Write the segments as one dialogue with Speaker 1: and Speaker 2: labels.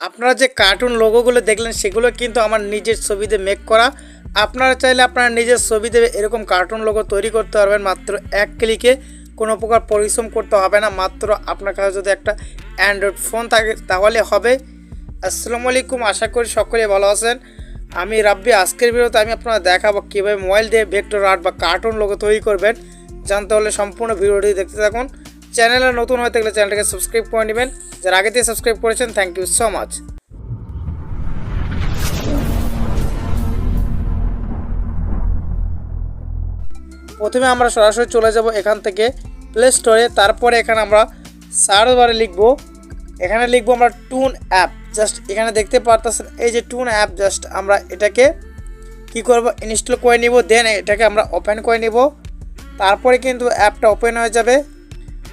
Speaker 1: আপনারা যে কার্টুন লোগোগুলো দেখলেন সেগুলো কিন্তু আমার নিজের ছবিতে মেক করা। আপনারা চাইলে আপনারা নিজের ছবিতে এরকম কার্টুন লোগো তৈরি করতে পারবেন মাত্র এক ক্লিকে। কোনো প্রকার পরিশ্রম করতে হবে না, মাত্র আপনার কাছে যদি একটা অ্যান্ড্রয়েড ফোন থাকে তাহলে হবে। আসসালামু আলাইকুম, আশা করি সকলে ভালো আছেন। আমি রাব্বি। আজকের ভিডিওতে আমি আপনারা দেখাবো কীভাবে মোবাইল দিয়ে ভেক্টর আর্ট বা কার্টুন লোগো তৈরি করবেন। জানতে হলে সম্পূর্ণ ভিডিওটি দেখতে থাকুন। চ্যানেলে নতুন হয়ে থাকলে চ্যানেলটাকে সাবস্ক্রাইব করে নেবেন। যারা আগে থেকে সাবস্ক্রাইব করেছেন থ্যাংক ইউ সো মাচ। প্রথমে আমরা সরাসরি চলে যাব এখান থেকে প্লে স্টোরে। তারপরে এখানে আমরা সার্চ বারে এখানে লিখবো আমরা টুন অ্যাপ। জাস্ট এখানে দেখতে পারতেছেন এই যে টুন অ্যাপ। জাস্ট আমরা এটাকে কি করব, ইনস্টল করে নিব। দেন এটাকে আমরা ওপেন করে নিব। তারপরে কিন্তু অ্যাপটা ওপেন হয়ে যাবে।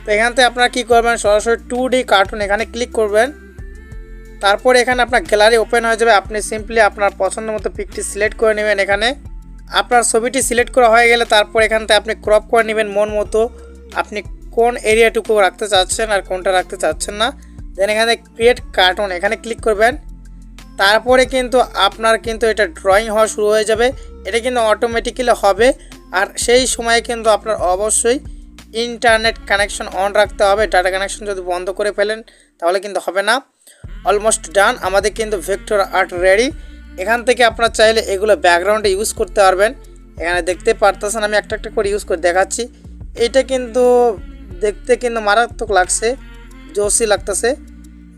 Speaker 1: তো এখান থেকে আপনারা কী করবেন, সরাসরি 2D কার্টুন এখানে ক্লিক করবেন। তারপরে এখানে আপনার গ্যালারি ওপেন হয়ে যাবে। আপনি সিম্পলি আপনার পছন্দ মতো পিকটি সিলেক্ট করে নেবেন। এখানে আপনার ছবিটি সিলেক্ট করা হয়ে গেলে তারপর এখান থেকে আপনি ক্রপ করে নেবেন মন মতো। আপনি কোন এরিয়াটুকু রাখতে চাচ্ছেন আর কোনটা রাখতে চাচ্ছেন না। দেন এখানে ক্রিয়েট কার্টুন এখানে ক্লিক করবেন। তারপরে কিন্তু আপনার কিন্তু এটা ড্রয়িং হওয়া শুরু হয়ে যাবে। এটা কিন্তু অটোমেটিক্যালি হবে। আর সেই সময়ে কিন্তু আপনার অবশ্যই ইন্টারনেট কানেকশন অন রাখতে হবে। ডাটা কানেকশন যদি বন্ধ করে ফেলেন তাহলে কিন্তু হবে না। অলমোস্ট ডান, আমাদের কিন্তু ভেক্টর আর্ট রেডি। এখান থেকে আপনারা চাইলে এগুলো ব্যাকগ্রাউন্ডে ইউজ করতে পারবেন। এখানে দেখতে পারতেছেন আমি একটা একটা করে ইউজ করে দেখাচ্ছি। এটা কিন্তু দেখতে কিন্তু মারাত্মক লাগছে, জোসি লাগতেছে।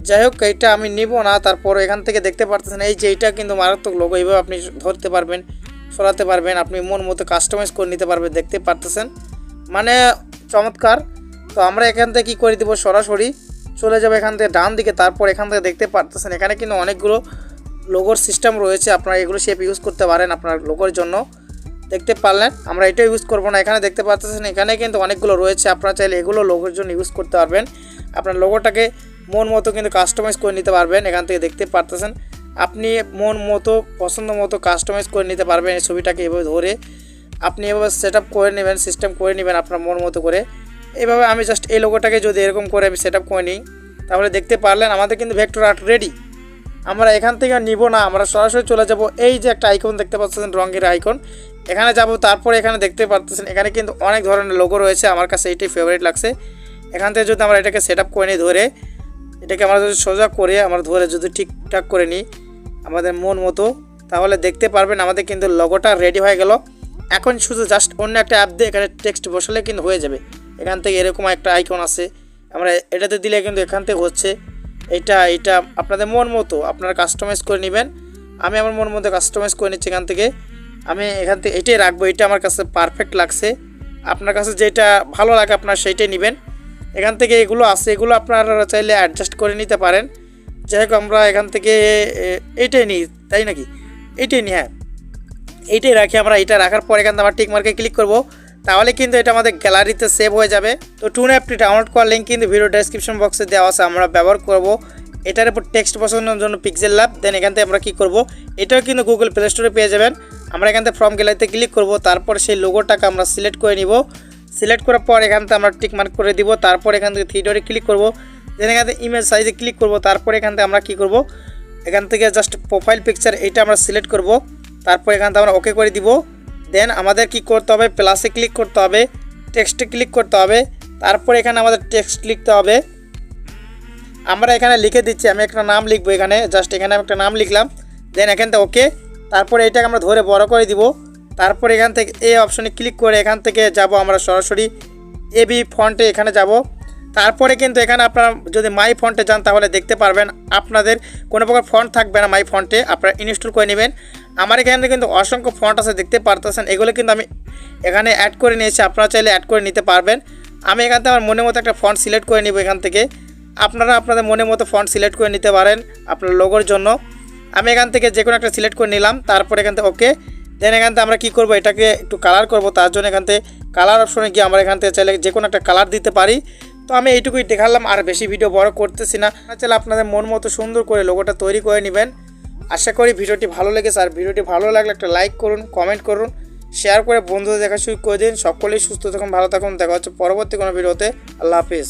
Speaker 1: যাই হোক, এইটা আমি নিব না। তারপর এখান থেকে দেখতে পারতেছেন এই যে এইটা কিন্তু মারাত্মক লোগো। এইভাবে আপনি ধরতে পারবেন, সরাতে পারবেন, আপনি মন মতো কাস্টমাইজ করে নিতে পারবেন। দেখতে পারতেছেন মানে চমৎকার। তো আমরা এখান থেকে কী করে দেবো, সরাসরি চলে যাবো এখান থেকে ডান দিকে। তারপর এখান থেকে দেখতে পারতেছেন এখানে কিন্তু অনেকগুলো লোগোর সিস্টেম রয়েছে। আপনারা এগুলো শেপ ইউজ করতে পারেন আপনার লোগোর জন্য। দেখতে পারলেন আমরা এটা ইউজ করব না। এখানে দেখতে পাচ্ছেন এখানে কিন্তু অনেকগুলো রয়েছে। আপনারা চাইলে এগুলো লোগোর জন্য ইউজ করতে পারবেন। আপনার লোগোটাকে মন মতো কিন্তু কাস্টমাইজ করে নিতে পারবেন। এখান থেকে দেখতে পারতেছেন আপনি মন মতো পছন্দ মতো কাস্টমাইজ করে নিতে পারবেন। এই ছবিটাকে এভাবে ধরে আপনি এভাবে সেট আপ করে নেবেন, সিস্টেম করে নেবেন আপনার মন মতো করে। এইভাবে আমি জাস্ট এই লোগোটাকে যদি এরকম করে আমি সেট আপ করে নিই তাহলে দেখতে পারলেন আমাদের কিন্তু ভেক্টর আর্ট রেডি। আমরা এখান থেকে নিব না, আমরা সরাসরি চলে যাব এই যে একটা আইকন দেখতে পাচ্ছেন রঙের আইকন, এখানে যাব। তারপরে এখানে দেখতে পাচ্ছেন এখানে কিন্তু অনেক ধরনের লোগো রয়েছে। আমার কাছে এইটাই ফেভারিট লাগছে। এখান থেকে যদি আমরা এটাকে সেট আপ করে নিই, ধরে এটাকে আমরা যদি সোজা করে আমরা ধরে যদি ঠিকঠাক করে নিই আমাদের মন মতো, তাহলে দেখতে পারবেন আমাদের কিন্তু লোগোটা রেডি হয়ে গেল। এখন শুধু জাস্ট অন্য একটা অ্যাপ দিয়ে এখানে টেক্সট বসালে কিন্তু হয়ে যাবে। এখান থেকে এরকম একটা আইকন আছে, আমরা এটাতে দিলে কিন্তু এখান থেকে হচ্ছে। এটা আপনাদের মন মতো আপনারা কাস্টমাইজ করে নেবেন। আমি আমার মন মতো কাস্টমাইজ করে নিচ্ছি। এখান থেকে আমি এখান থেকে এটাই রাখবো। এটা আমার কাছে পারফেক্ট লাগছে। আপনার কাছে যেটা ভালো লাগে আপনার সেইটাই নেবেন। এখান থেকে এগুলো আছে, এগুলো আপনারা চাইলে অ্যাডজাস্ট করে নিতে পারেন। যাই হোক, আমরা এখান থেকে এইটাই নিই, তাই নাকি? এইটাই নিই, হ্যাঁ এইটাই রাখি আমরা। এটা রাখার পর এখান থেকে আমরা টিক মার্কে ক্লিক করব। তাহলে কিন্তু এটা আমাদের গ্যালারিতে সেভ হয়ে যাবে। তো টুন অ্যাপটি ডাউনলোড করার লিঙ্ক কিন্তু ভিডিও ডেসক্রিপশন বক্সে দেওয়া আছে। আমরা ব্যবহার করব এটার উপর টেক্সট বসানোর জন্য পিক্সেল ল্যাব। দেন এখান থেকে আমরা কী করব, এটাও কিন্তু গুগল প্লে স্টোরে পেয়ে যাবেন। আমরা এখান থেকে ফ্রম গ্যালারিতে ক্লিক করব। তারপর সেই লোগোটাকে আমরা সিলেক্ট করে নিব। সিলেক্ট করার পর এখান থেকে আমরা টিক মার্ক করে দিব। তারপর এখান থেকে থ্রি ডটে ক্লিক করব। দেন এখান থেকে ইমেজ সাইজে ক্লিক করব। তারপর এখান থেকে আমরা কী করব, এখান থেকে জাস্ট প্রোফাইল পিকচার এইটা আমরা সিলেক্ট করব। তারপর এখান থেকে আমরা ওকে করে দিব। দেন আমাদের কি করতে হবে, প্লাসে ক্লিক করতে হবে, টেক্সটে ক্লিক করতে হবে। তারপর এখানে আমাদের টেক্সট লিখতে হবে। আমরা এখানে লিখে দিচ্ছি, আমি একটা নাম লিখবো এখানে। জাস্ট এখানে আমি একটা নাম লিখলাম। দেন এখান থেকে ওকে। তারপরে এটাকে আমরা ধরে বড় করে দিব। তারপর এখান থেকে এই অপশনে ক্লিক করে এখান থেকে যাব আমরা সরাসরি এবি ফন্টে এখানে যাব। তারপরে কিন্তু এখানে আপনারা যদি মাই ফন্টে যান তাহলে দেখতে পারবেন আপনাদের কোনো প্রকার ফন্ট থাকবে না মাই ফন্টে, আপনারা ইনস্টল করে নেবেন। আমার এখানে কিন্তু অসংখ্য ফন্ট আছে, দেখতে পারতেছেন। এগুলো কিন্তু আমি এখানে অ্যাড করে নিয়েছি, আপনারা চাইলে অ্যাড করে নিতে পারবেন। আমি এখান থেকে আমার মনের মতো একটা ফন্ট সিলেক্ট করে নিব। এখান থেকে আপনারা আপনাদের মনের মতো ফন্ট সিলেক্ট করে নিতে পারেন আপনার লোগোর জন্য। আমি এখান থেকে যে কোনো একটা সিলেক্ট করে নিলাম। তারপরে এখান থেকে ওকে। দেন এখান থেকে আমরা কী করবো, এটাকে একটু কালার করব। তার জন্য এখান থেকে কালার অপশনে গিয়ে আমরা এখান থেকে চাইলে যে কোনো একটা কালার দিতে পারি। তো আমি এইটুকুই দেখালাম, আর বেশি ভিডিও বড় করতেছি না। চাইলে আপনাদের মন মতো সুন্দর করে লোগোটা তৈরি করে নেবেন। আশা করি ভিডিওটি ভালো লেগেছে। আর ভিডিওটি ভালো লাগলে একটা লাইক করুন, কমেন্ট করুন, শেয়ার করে বন্ধুদের দেখা শুরু করে দিন। সকলেই সুস্থ থাকুন, ভালো থাকুন। দেখা হচ্ছে পরবর্তী কোনো ভিডিওতে। আল্লাহ হাফিজ।